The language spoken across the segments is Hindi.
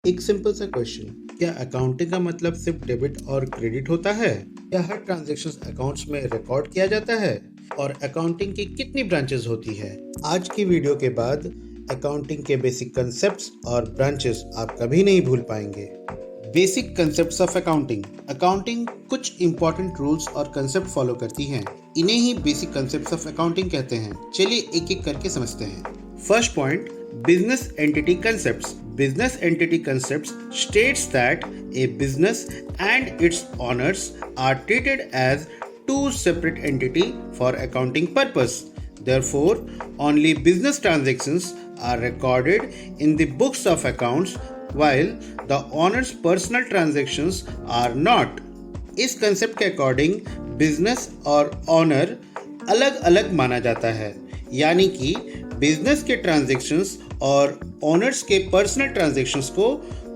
एक सिंपल सा क्वेश्चन, क्या अकाउंटिंग का मतलब सिर्फ डेबिट और क्रेडिट होता है? क्या हर ट्रांजैक्शन अकाउंट्स में रिकॉर्ड किया जाता है? और अकाउंटिंग की कितनी ब्रांचेस होती है? आज की वीडियो के बाद अकाउंटिंग के बेसिक कंसेप्ट्स और ब्रांचेस आप कभी नहीं भूल पाएंगे। Basic concepts of accounting. Accounting कुछ इंपॉर्टेंट रूल्स और कंसेप्ट फॉलो करती हैं। इन्हें ही बेसिक कंसेप्ट्स ऑफ अकाउंटिंग कहते हैं। चलिए एक एक करके समझते हैं। First point, business entity concepts. Business entity concepts states that a business and its owners are treated as two separate entities for accounting purpose. Therefore, only business transactions are recorded in the books of accounts while the owner's personal transactions are not. इस कंसेप्ट के अकॉर्डिंग बिजनेस और ऑनर अलग अलग माना जाता है, यानी कि बिजनेस के ट्रांजैक्शंस और ओनर्स के पर्सनल ट्रांजैक्शंस को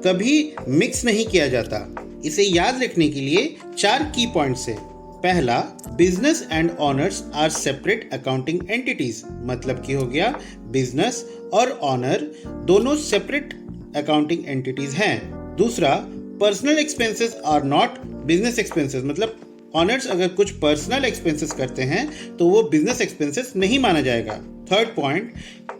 कभी मिक्स नहीं किया जाता। इसे याद रखने के लिए 4 की पॉइंट्स है। पहला, business and owners are separate accounting entities, मतलब कि हो गया बिजनेस और ऑनर दोनों सेपरेट अकाउंटिंग एंटिटीज हैं। दूसरा, personal expenses are not business expenses, मतलब ऑनर्स अगर कुछ पर्सनल एक्सपेंसेस करते हैं तो वो बिजनेस एक्सपेंसेस नहीं माना जाएगा। Third point,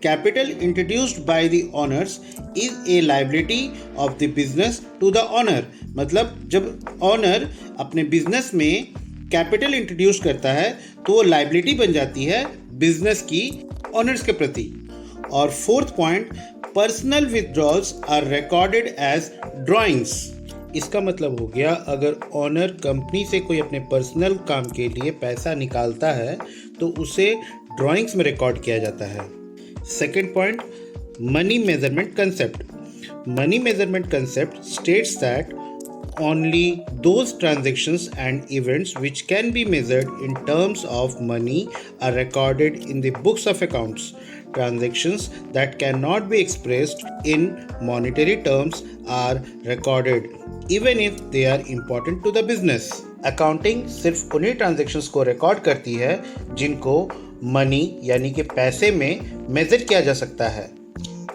capital introduced by the owners is a liability of the business to the owner, मतलब जब ऑनर अपने बिजनेस में कैपिटल इंट्रोड्यूस करता है तो वो लायबिलिटी बन जाती है बिजनेस की ऑनर्स के प्रति। और fourth point, personal withdrawals are recorded as drawings. इसका मतलब हो गया, अगर ऑनर कंपनी से कोई अपने पर्सनल काम के लिए पैसा निकालता है तो उसे ड्राइंग्स में रिकॉर्ड किया जाता है। Second point, money measurement concept. Money measurement concept states that only those transactions and events which can be measured in terms of money are recorded in the books of accounts. Transactions that cannot be expressed in monetary terms are recorded even if they are important to the business. Accounting सिर्फ उन्हीं transactions को रिकॉर्ड करती है जिनको मनी यानी कि पैसे में मेजर किया जा सकता है।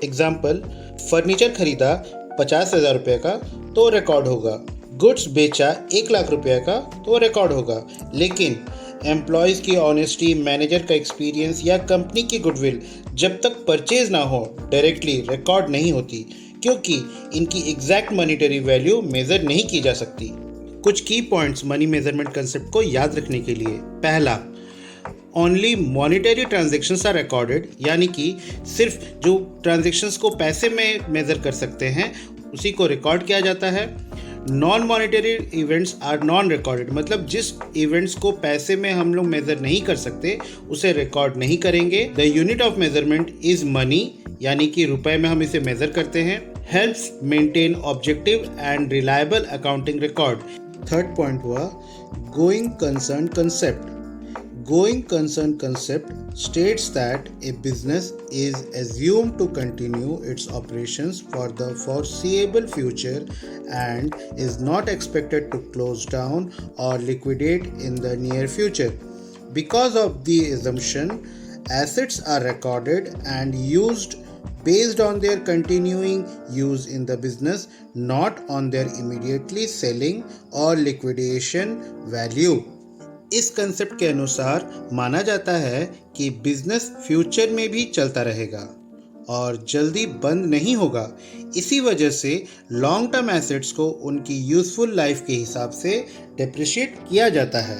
एग्जाम्पल, फर्नीचर खरीदा 50,000 रुपये का तो रिकॉर्ड होगा, गुड्स बेचा 1,00,000 रुपये का तो रिकॉर्ड होगा, लेकिन एम्प्लॉयज़ की ऑनेस्टी, मैनेजर का एक्सपीरियंस या कंपनी की गुडविल जब तक परचेज ना हो डायरेक्टली रिकॉर्ड नहीं होती, क्योंकि इनकी एग्जैक्ट मॉनिटरी वैल्यू मेजर नहीं की जा सकती। कुछ की पॉइंट्स मनी मेजरमेंट कंसेप्ट को याद रखने के लिए। पहला, only monetary transactions are recorded, यानी कि सिर्फ जो ट्रांजेक्शन्स को पैसे में मेजर कर सकते हैं उसी को रिकॉर्ड किया जाता है। Non monetary events are non recorded, मतलब जिस इवेंट्स को पैसे में हम लोग मेजर नहीं कर सकते उसे रिकॉर्ड नहीं करेंगे। The unit of measurement is money, यानी कि रुपए में हम इसे मेजर करते हैं। Helps maintain objective and reliable accounting record. Third point हुआ going concern concept. Going concern concept states that a business is assumed to continue its operations for the foreseeable future and is not expected to close down or liquidate in the near future. Because of the assumption, assets are recorded and used based on their continuing use in the business, not on their immediately selling or liquidation value. इस कंसेप्ट के अनुसार माना जाता है कि बिजनेस फ्यूचर में भी चलता रहेगा और जल्दी बंद नहीं होगा। इसी वजह से लॉन्ग टर्म एसेट्स को उनकी यूजफुल लाइफ के हिसाब से डिप्रिशिएट किया जाता है।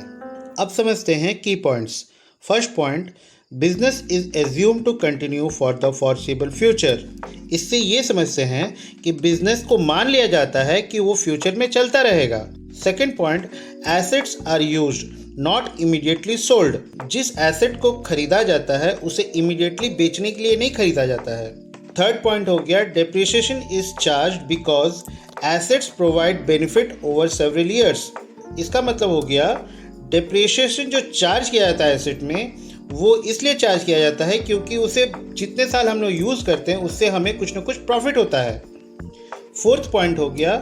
अब समझते हैं की points. First point, business is assume to continue for the foreseeable future. इससे ये समझते हैं कि बिजनेस को मान लिया जाता है कि वो फ्यूचर में चलता रहेगा। Second point, assets are used not immediately sold. जिस एसेट को खरीदा जाता है उसे इमीडिएटली बेचने के लिए नहीं खरीदा जाता है। थर्ड पॉइंट हो गया, depreciation is charge because assets provide benefit over several years. इसका मतलब हो गया, डेप्रिसिएशन जो चार्ज किया जाता है एसेट में वो इसलिए चार्ज किया जाता है क्योंकि उसे जितने साल हम लोग यूज़ करते हैं उससे हमें कुछ ना कुछ प्रॉफिट होता है। फोर्थ पॉइंट हो गया,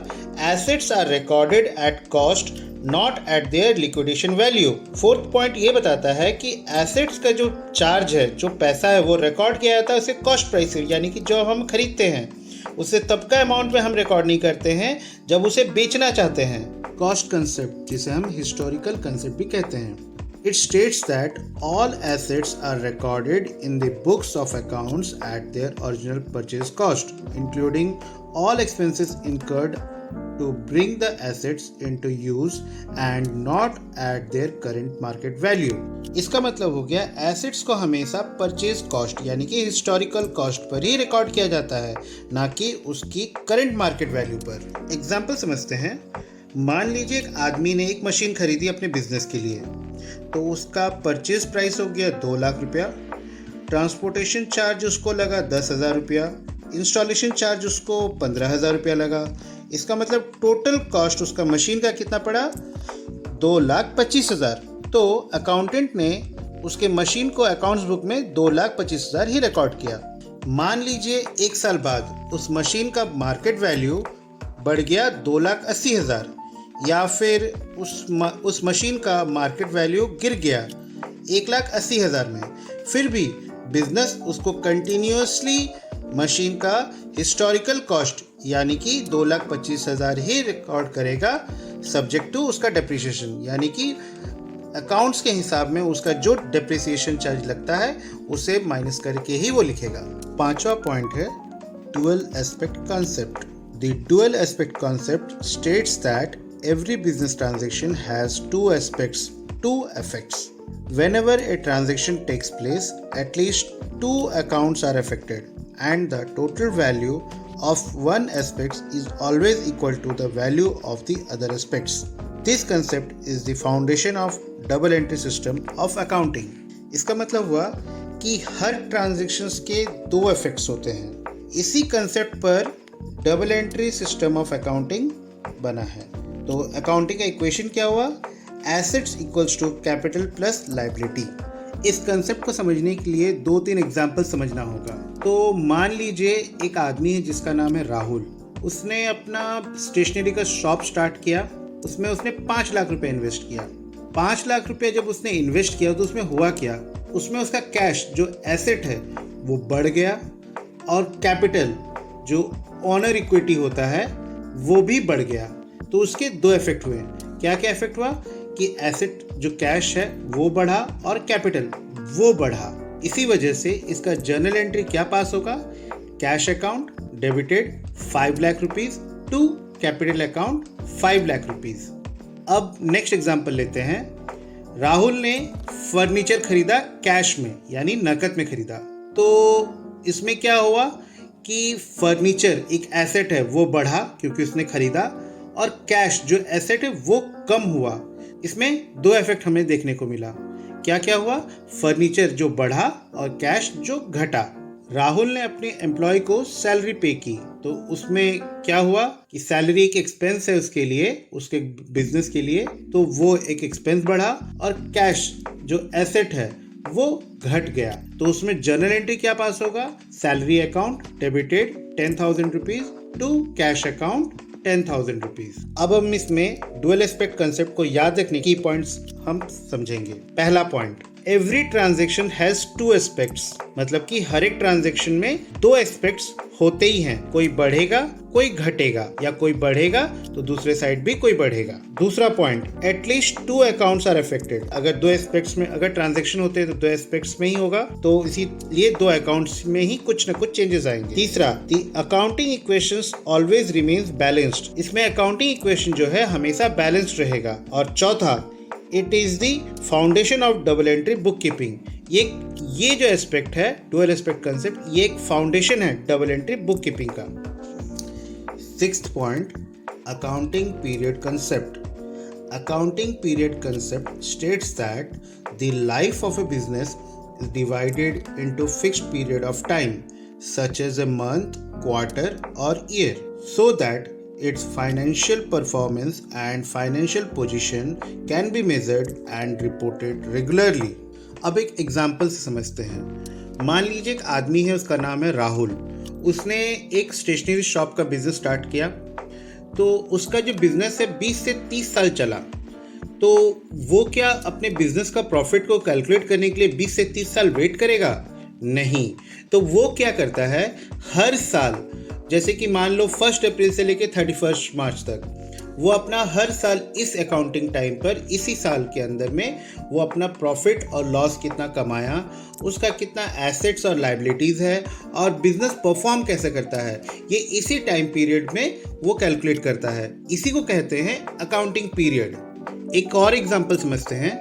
assets are recorded at cost not at their liquidation value. Fourth point ये बताता है कि एसेट्स का जो चार्ज है, जो पैसा है, वो रिकॉर्ड किया जाता है उसे कॉस्ट प्राइस से, यानी कि जो हम खरीदते हैं उसे तब का अमाउंट में हम रिकॉर्ड नहीं करते हैं जब उसे बेचना चाहते हैं। कॉस्ट कंसेप्ट, जिसे हम हिस्टोरिकल कंसेप्ट भी कहते हैं, it states that all assets are recorded in the books of accounts at their original purchase cost, including all expenses incurred to bring the assets into use and not at their current market value. इसका मतलब हो गया एसेट्स को हमेशा परचेज कॉस्ट यानी कि हिस्टोरिकल कॉस्ट पर ही रिकॉर्ड किया जाता है, ना कि उसकी करंट मार्केट वैल्यू पर। एग्जाम्पल समझते हैं। मान लीजिए एक आदमी ने एक मशीन खरीदी अपने बिजनेस के लिए, तो उसका परचेज प्राइस हो गया 2 लाख रुपया, ट्रांसपोर्टेशन चार्ज उसको लगा 10,000 रुपया, इंस्टॉलेशन चार्ज उसको 15,000 रुपया लगा। इसका मतलब टोटल कॉस्ट उसका मशीन का कितना पड़ा, 2,25,000। तो अकाउंटेंट ने उसके मशीन को अकाउंट्स बुक में 2,25,000 ही रिकॉर्ड किया। मान लीजिए 1 साल बाद उस मशीन का मार्केट वैल्यू बढ़ गया 2,80,000, या फिर उस मशीन का मार्केट वैल्यू गिर गया 1,80,000 में। फिर भी बिजनेस उसको कंटिन्यूसली मशीन का हिस्टोरिकल कॉस्ट यानी कि 2,25,000 ही रिकॉर्ड करेगा, सब्जेक्ट टू उसका डेप्रिसिएशन, यानी कि अकाउंट्स के हिसाब में उसका जो डेप्रिसिएशन चार्ज लगता है उसे माइनस करके ही वो लिखेगा। 5वां पॉइंट है dual aspect concept. The dual aspect concept states that every business transaction has two effects. Whenever a transaction takes place, at least 2 accounts are affected, and the total value of one aspect is always equal to the value of the other aspects. This concept is the foundation of double entry system of accounting. इसका मतलब हुआ कि हर ट्रांजैक्शंस के 2 इफेक्ट्स होते हैं। इसी कंसेप्ट पर double entry system of accounting बना है। तो अकाउंटिंग का इक्वेशन क्या हुआ, assets equals to capital plus liability. इस कंसेप्ट को समझने के लिए 2-3 एग्जाम्पल समझना होगा। तो मान लीजिए एक आदमी है जिसका नाम है राहुल। उसने अपना स्टेशनरी का शॉप स्टार्ट किया, उसमें उसने 5 लाख रुपए इन्वेस्ट किया। 5 लाख रुपए जब उसने इन्वेस्ट किया तो उसमें हुआ क्या, उसमें उसका कैश जो एसेट है वो बढ़ गया, और कैपिटल जो ऑनर इक्विटी होता है वो भी बढ़ गया। तो उसके 2 इफेक्ट हुए। क्या क्या इफेक्ट हुआ कि एसेट जो कैश है वो बढ़ा और कैपिटल वो बढ़ा। इसी वजह से इसका जर्नल एंट्री क्या पास होगा, cash account debited 5 lakh rupees to capital account 5 lakh rupees. अब नेक्स्ट एग्जांपल लेते हैं। राहुल ने फर्नीचर खरीदा कैश में यानी नकद में खरीदा। तो इसमें क्या हुआ कि फर्नीचर एक एसेट है वो बढ़ा क्योंकि उसने खरीदा, और कैश जो एसेट है वो कम हुआ। इसमें 2 इफेक्ट हमें देखने को मिला। क्या क्या हुआ, फर्नीचर जो बढ़ा और कैश जो घटा। राहुल ने अपने एम्प्लॉय को सैलरी पे की, तो उसमें क्या हुआ कि सैलरी एक एक्सपेंस है उसके लिए, उसके बिजनेस के लिए, तो वो एक एक्सपेंस बढ़ा, और कैश जो एसेट है वो घट गया। तो उसमें जर्नल एंट्री क्या पास होगा, salary account debited 10,000 rupees to cash account 10,000 rupees. अब हम इसमें डुअल एस्पेक्ट कंसेप्ट को याद रखने की पॉइंट्स हम समझेंगे। पहला point, every transaction has 2 aspects, मतलब कि हर एक ट्रांजेक्शन में 2 एस्पेक्ट्स होते ही हैं। कोई बढ़ेगा कोई घटेगा, या कोई बढ़ेगा तो दूसरे साइड भी कोई बढ़ेगा। दूसरा point, at least 2 accounts are affected. अगर 2 एस्पेक्ट्स में अगर ट्रांजेक्शन होते हैं तो 2 एस्पेक्ट्स में ही होगा, तो इसीलिए 2 अकाउंट्स में ही कुछ न कुछ चेंजेस आएंगे। तीसरा, the accounting equations always remains balanced. इसमें अकाउंटिंग इक्वेशन जो है हमेशा बैलेंस्ड रहेगा। और चौथा, it is the foundation of double entry book keeping. ये जो एस्पेक्ट है डुअल एस्पेक्ट कंसेप्ट, ये एक फाउंडेशन है डबल एंट्री बुक कीपिंग का। 6th point, accounting period concept. Accounting period concept states that the life of a business is divided into fixed period of time, such as a month, quarter, or year, so that its financial performance and financial position can be measured and reported regularly. अब एक एग्जाम्पल से समझते हैं। मान लीजिए एक आदमी है, उसका नाम है राहुल। उसने एक स्टेशनरी शॉप का बिजनेस स्टार्ट किया। तो उसका जो बिजनेस है 20 से 30 साल चला। तो वो क्या अपने बिजनेस का प्रॉफिट को कैलकुलेट करने के लिए 20 से 30 साल वेट करेगा? नहीं। तो वो क्या करता है, हर साल जैसे कि मान लो 1 अप्रैल से लेके 31 मार्च तक, वो अपना हर साल इस अकाउंटिंग टाइम पर इसी साल के अंदर में वो अपना प्रॉफिट और लॉस कितना कमाया, उसका कितना एसेट्स और लायबिलिटीज़ है और बिजनेस परफॉर्म कैसे करता है, ये इसी टाइम पीरियड में वो कैलकुलेट करता है। इसी को कहते हैं अकाउंटिंग पीरियड। एक और एग्जांपल समझते हैं।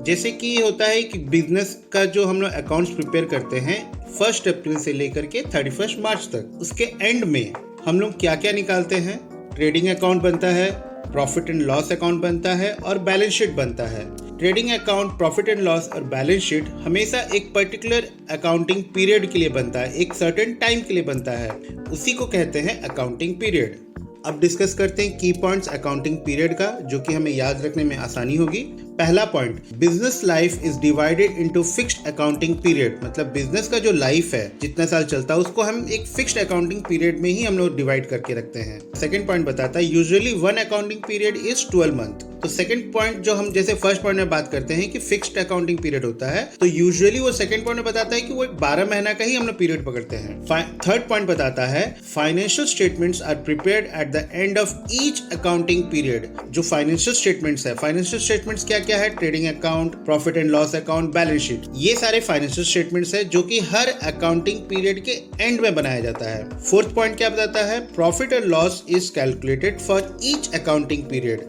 जैसे कि होता है कि बिजनेस का जो हम लोग अकाउंट्स प्रिपेयर करते हैं 1 अप्रैल से लेकर के 31 मार्च तक, उसके एंड में हम लोग क्या क्या निकालते हैं? ट्रेडिंग अकाउंट बनता है, प्रॉफिट एंड लॉस अकाउंट बनता है और बैलेंस शीट बनता है। Trading account, profit and loss और बैलेंस शीट हमेशा एक पर्टिकुलर अकाउंटिंग पीरियड के लिए बनता है, एक सर्टेन टाइम के लिए बनता है, उसी को कहते हैं अकाउंटिंग पीरियड। अब डिस्कस करते हैं की पॉइंट्स अकाउंटिंग पीरियड का, जो कि हमें याद रखने में आसानी होगी। पहला point, business life is divided into fixed accounting period. मतलब बिजनेस का जो लाइफ है, जितना साल चलता है, उसको हम एक फिक्स्ड अकाउंटिंग पीरियड में ही हम लोग डिवाइड करके रखते हैं। सेकंड पॉइंट बताता है usually one accounting period is 12 month. तो सेकंड पॉइंट जो हम जैसे फर्स्ट पॉइंट में बात करते हैं कि फिक्स्ड अकाउंटिंग पीरियड होता है, तो यूजुअली वो सेकंड पॉइंट में बताता है कि वो एक 12 महीना का ही हम लोग पीरियड पकड़ते हैं। थर्ड पॉइंट बताता है financial statements are prepared at the end of each accounting period. जो फाइनेंशियल स्टेटमेंट्स है, फाइनेंशियल स्टेटमेंट्स क्या क्या है? Trading account, profit and loss account, balance sheet, ये सारे फाइनेंशियल स्टेटमेंट्स है जो कि हर अकाउंटिंग पीरियड के एंड में बनाया जाता है। फोर्थ पॉइंट क्या बताता है? Profit and loss is calculated for each accounting period.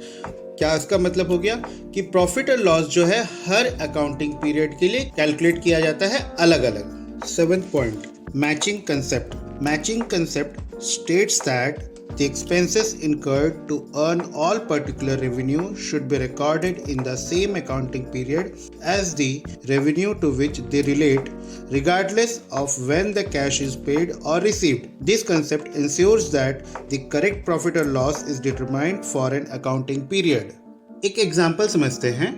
क्या इसका मतलब हो गया कि प्रॉफिट और लॉस जो है हर अकाउंटिंग पीरियड के लिए कैलकुलेट किया जाता है अलग अलग। Seventh point, matching concept. Matching concept states that the expenses incurred to earn all particular revenue should be recorded in the same accounting period as the revenue to which they relate, regardless of when the cash is paid or received. This concept ensures that the correct profit or loss is determined for an accounting period. एक एग्जाम्पल समझते हैं।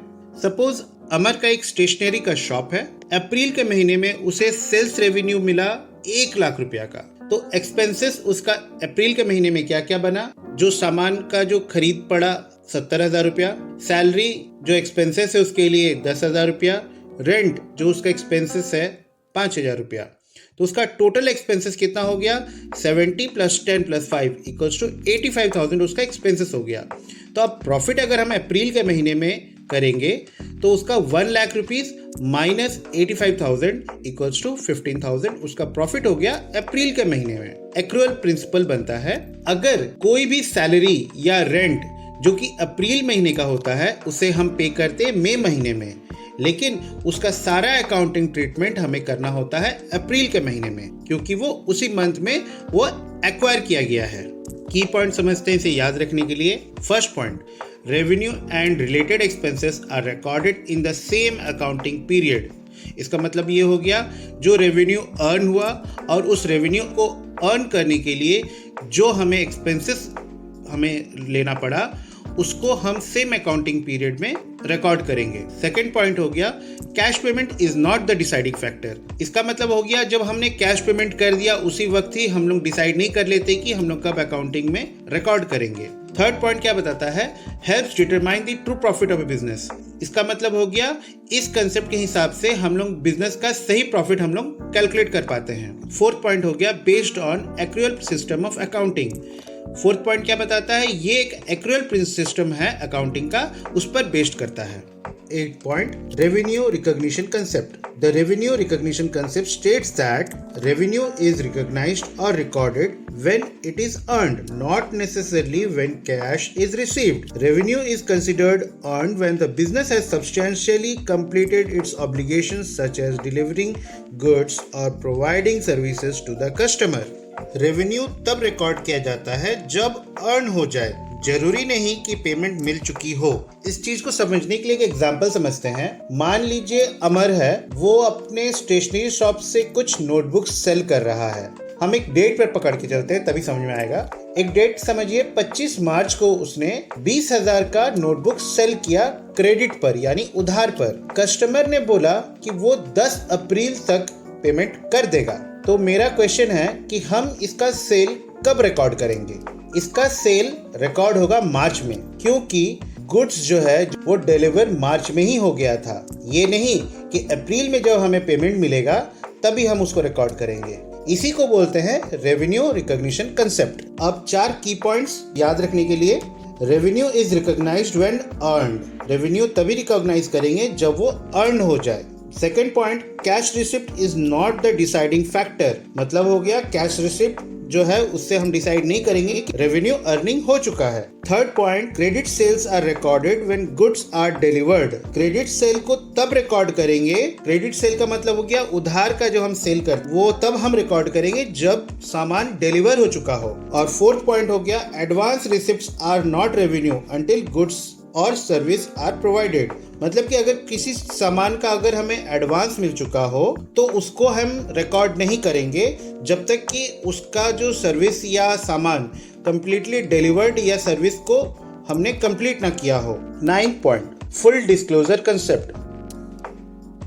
सपोज अमर का एक स्टेशनरी का शॉप है। अप्रैल के महीने में उसे सेल्स रेवेन्यू मिला 1 लाख रुपया का। तो एक्सपेंसेस उसका अप्रैल के महीने में क्या क्या बना? जो सामान का जो खरीद पड़ा 70,000 रुपया, सैलरी जो एक्सपेंसेस है उसके लिए 10,000 रुपया, रेंट जो उसका एक्सपेंसेस है 5,000 रुपया। तो उसका टोटल एक्सपेंसेस कितना हो गया? 70 + 10 + 5 = 85,000 उसका एक्सपेंसेस हो गया। तो अब प्रॉफिट अगर हम अप्रैल के महीने में करेंगे तो उसका 1 लाख रुपीज माइनस 85,000 = 15,000 उसका प्रॉफिट हो गया अप्रैल के महीने में। एक्रूअल प्रिंसिपल बनता है, अगर कोई भी सैलरी या रेंट जो कि अप्रैल महीने का होता है उसे हम पे करते मई महीने में, लेकिन उसका सारा अकाउंटिंग ट्रीटमेंट हमें करना होता है अप्रैल के महीने में, क्योंकि वो उसी मंथ में वो एक्वायर किया गया है। की पॉइंट समझते हैं इसे याद रखने के लिए। First point, revenue and related expenses are recorded in the same accounting period. इसका मतलब ये हो गया जो रेवेन्यू अर्न हुआ और उस रेवेन्यू को अर्न करने के लिए जो हमें एक्सपेंसेस हमें लेना पड़ा उसको हम सेम अकाउंटिंग पीरियड में रिकॉर्ड करेंगे। सेकंड पॉइंट हो गया cash payment is not the deciding factor. इसका मतलब हो गया जब हमने कैश पेमेंट कर दिया उसी वक्त ही हम लोग डिसाइड नहीं कर लेते कि हम लोग कब अकाउंटिंग में रिकॉर्ड करेंगे। थर्ड पॉइंट क्या बताता है? Helps determine the true profit of A business. इसका मतलब हो गया इस कंसेप्ट के हिसाब से हम लोग बिजनेस का सही प्रॉफिट हम लोग कैलकुलेट कर पाते हैं। फोर्थ पॉइंट हो गया based on accrual system of accounting. Fourth point क्या बताता है? ये एक एक्रूअल सिस्टम है अकाउंटिंग का, उस पर बेस्ड करता है। 8th point, revenue recognition concept. The revenue recognition concept states that revenue is recognized or recorded when it is earned, not necessarily when cash is received. Revenue is considered earned when the business has substantially completed its obligations such as delivering goods or providing services to the customer. Revenue तब रिकॉर्ड किया जाता है जब अर्न हो जाए, जरूरी नहीं कि पेमेंट मिल चुकी हो। इस चीज को समझने के लिए एक एग्जांपल समझते हैं। मान लीजिए अमर है, वो अपने स्टेशनरी शॉप से कुछ नोटबुक सेल कर रहा है। हम एक डेट पर पकड़ के चलते हैं तभी समझ में आएगा। एक डेट समझिए 25 मार्च को उसने 20,000 का नोटबुक सेल किया क्रेडिट पर यानी उधार पर। कस्टमर ने बोला कि वो 10 अप्रैल तक पेमेंट कर देगा। तो मेरा क्वेश्चन है कि हम इसका सेल कब रिकॉर्ड करेंगे? इसका सेल रिकॉर्ड होगा मार्च में, क्योंकि गुड्स जो है वो डिलीवर मार्च में ही हो गया था। ये नहीं कि अप्रैल में जब हमें पेमेंट मिलेगा तभी हम उसको रिकॉर्ड करेंगे। इसी को बोलते हैं रेवेन्यू रिकॉग्निशन कंसेप्ट। अब 4 की पॉइंट्स याद रखने के लिए। Revenue is recognised when earned. Revenue तभी रिकॉग्नाइज करेंगे जब वो अर्न हो जाए। Second point, cash receipt is not the deciding factor. मतलब हो गया कैश रिसिप्ट जो है उससे हम डिसाइड नहीं करेंगे कि रेवेन्यू अर्निंग हो चुका है। Third point, credit sales are recorded when goods are delivered. Credit sale को तब रिकॉर्ड करेंगे, क्रेडिट सेल का मतलब हो गया उधार का जो हम सेल करते वो तब हम रिकॉर्ड करेंगे जब सामान डिलीवर हो चुका हो। और फोर्थ पॉइंट हो गया, advance receipts are not revenue until goods और सर्विस आर प्रोवाइडेड। मतलब कि अगर किसी सामान का अगर हमें एडवांस मिल चुका हो तो उसको हम रिकॉर्ड नहीं करेंगे जब तक कि उसका जो सर्विस या सामान कंप्लीटली डिलीवर्ड या सर्विस को हमने कंप्लीट ना किया हो। 9 point, full disclosure concept.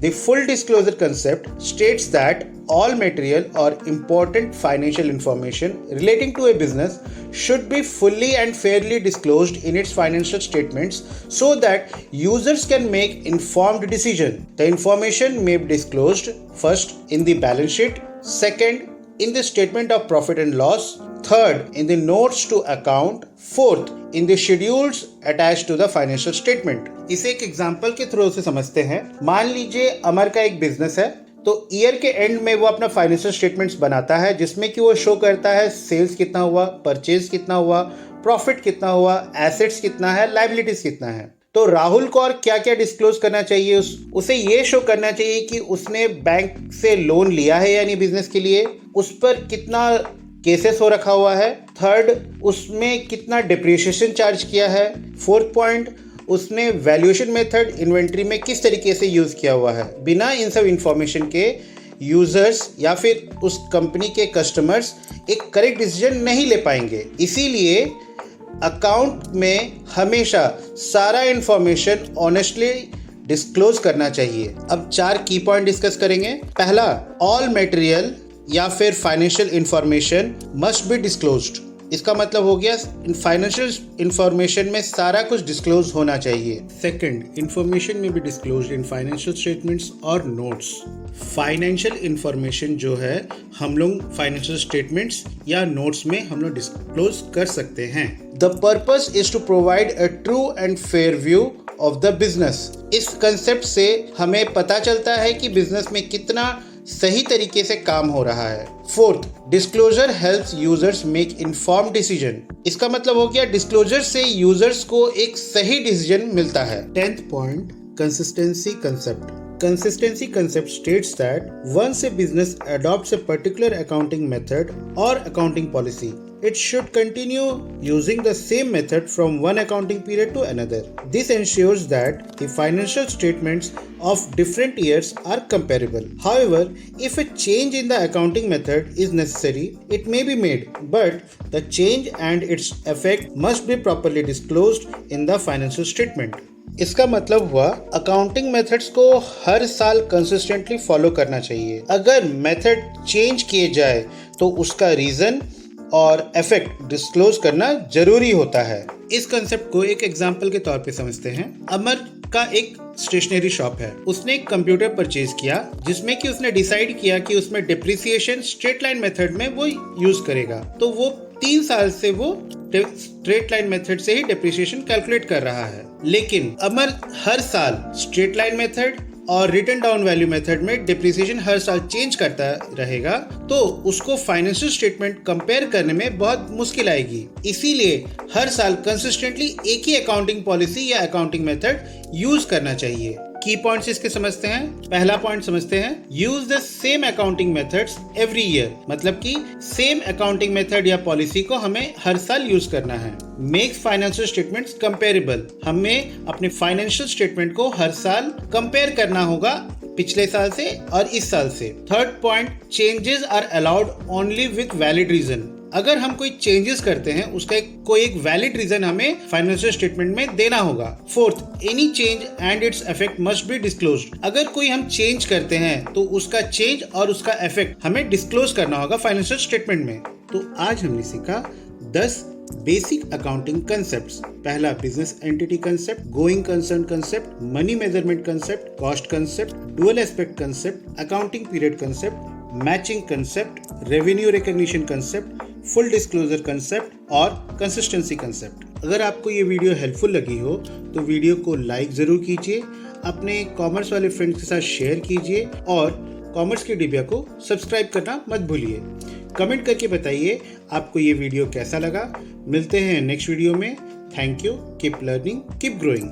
The full disclosure concept states that all material or important financial information relating to a business should be fully and fairly disclosed in its financial statements so that users can make informed decision. The information may be disclosed first in the balance sheet, second in the statement of profit and loss, third in the notes to account, fourth in the schedules attached to the financial statement. इसे एक एग्जांपल के थ्रू से समझते हैं। मान लीजिए अमर का एक बिजनेस है, तो ईयर के एंड में वो अपना फाइनेंशियल स्टेटमेंट्स बनाता है जिसमें कि वो शो करता है सेल्स कितना हुआ, परचेज कितना हुआ, प्रॉफिट कितना हुआ, एसेट्स कितना है, लायबिलिटीज कितना है। तो राहुल को और क्या क्या डिस्क्लोज करना चाहिए, उसे ये शो करना चाहिए कि उसने बैंक से लोन लिया है यानी बिजनेस के लिए, उस पर कितना केसेस हो रखा हुआ है, थर्ड उसमें कितना डिप्रिसिएशन चार्ज किया है, फोर्थ पॉइंट उसने वैल्यूएशन मेथड इन्वेंट्री में किस तरीके से यूज़ किया हुआ है। बिना इन सब इंफॉर्मेशन के यूजर्स या फिर उस कंपनी के कस्टमर्स एक करेक्ट डिसीजन नहीं ले पाएंगे। इसीलिए अकाउंट में हमेशा सारा इंफॉर्मेशन ऑनेस्टली डिस्क्लोज करना चाहिए। अब 4 की पॉइंट डिस्कस करेंगे। पहला, ऑल मटेरियल या फिर financial information must be disclosed. इसका मतलब हो गया फाइनेंशियल इंफॉर्मेशन में सारा कुछ डिस्क्लोज होना चाहिए। सेकंड, इंफॉर्मेशन में भी डिस्क्लोज इन फाइनेंशियल स्टेटमेंट्स और नोट्स। फाइनेंशियल इंफॉर्मेशन जो है हम लोग फाइनेंशियल स्टेटमेंट्स या नोट्स में हम लोग डिस्क्लोज कर सकते हैं। The purpose is to provide a true and fair view of the business. इस कंसेप्ट से हमें पता चलता है कि बिजनेस में कितना सही तरीके से काम हो रहा है। Fourth, disclosure helps users make informed decision. इसका मतलब हो गया डिस्क्लोजर से यूजर्स को एक सही डिसीजन मिलता है। 10th point, consistency concept. Consistency concept states that once a business adopts a particular accounting method or accounting policy, it should continue using the same method from one accounting period to another. This ensures that the financial statements of different years are comparable. However, if a change in the accounting method is necessary, it may be made, but the change and its effect must be properly disclosed in the financial statement. इसका मतलब हुआ अकाउंटिंग मेथड्स को हर साल कंसिस्टेंटली फॉलो करना चाहिए। अगर मेथड चेंज किए जाए तो उसका रीजन और इफेक्ट डिस्क्लोज करना जरूरी होता है। इस कंसेप्ट को एक एग्जांपल के तौर पे समझते हैं। अमर का एक स्टेशनरी शॉप है, उसने एक कंप्यूटर परचेज किया जिसमें कि उसने डिसाइड किया कि उसमें डिप्रिसिएशन स्ट्रेट लाइन मेथड में वो यूज करेगा। तो वो 3 साल से वो स्ट्रेट लाइन मेथड से ही डिप्रिसिएशन कैलकुलेट कर रहा है। लेकिन अमर हर साल स्ट्रेट लाइन मेथड और रिटन डाउन वैल्यू मेथड में डिप्रिसिएशन हर साल चेंज करता रहेगा, तो उसको फाइनेंशियल स्टेटमेंट कंपेयर करने में बहुत मुश्किल आएगी। इसीलिए हर साल कंसिस्टेंटली एक ही अकाउंटिंग पॉलिसी या अकाउंटिंग मेथड यूज करना चाहिए। की पॉइंट्स इसके समझते हैं। पहला पॉइंट समझते हैं, use the same accounting methods every year. मतलब कि सेम अकाउंटिंग मेथड या पॉलिसी को हमें हर साल यूज करना है। Make financial statements comparable. हमें अपने फाइनेंशियल स्टेटमेंट को हर साल कंपेयर करना होगा पिछले साल से और इस साल से। Third point, changes are allowed only with valid reason. अगर हम कोई चेंजेस करते हैं उसका कोई एक वैलिड रीजन हमें फाइनेंशियल स्टेटमेंट में देना होगा। Fourth, any change and its effect must be disclosed. अगर कोई हम चेंज करते हैं तो उसका चेंज और उसका इफेक्ट हमें डिस्क्लोज करना होगा फाइनेंशियल स्टेटमेंट में। तो आज हमने सीखा 10 बेसिक अकाउंटिंग कंसेप्ट्स। पहला, business entity concept, going concern concept, money measurement concept, cost concept, dual aspect concept, accounting period concept, matching concept, revenue recognition concept, full disclosure concept और कंसिस्टेंसी कंसेप्ट। अगर आपको ये वीडियो हेल्पफुल लगी हो तो वीडियो को लाइक ज़रूर कीजिए, अपने कॉमर्स वाले फ्रेंड्स के साथ शेयर कीजिए और कॉमर्स की डिबिया को सब्सक्राइब करना मत भूलिए। कमेंट करके बताइए आपको ये वीडियो कैसा लगा। मिलते हैं नेक्स्ट वीडियो में। Thank you. Keep learning, keep growing.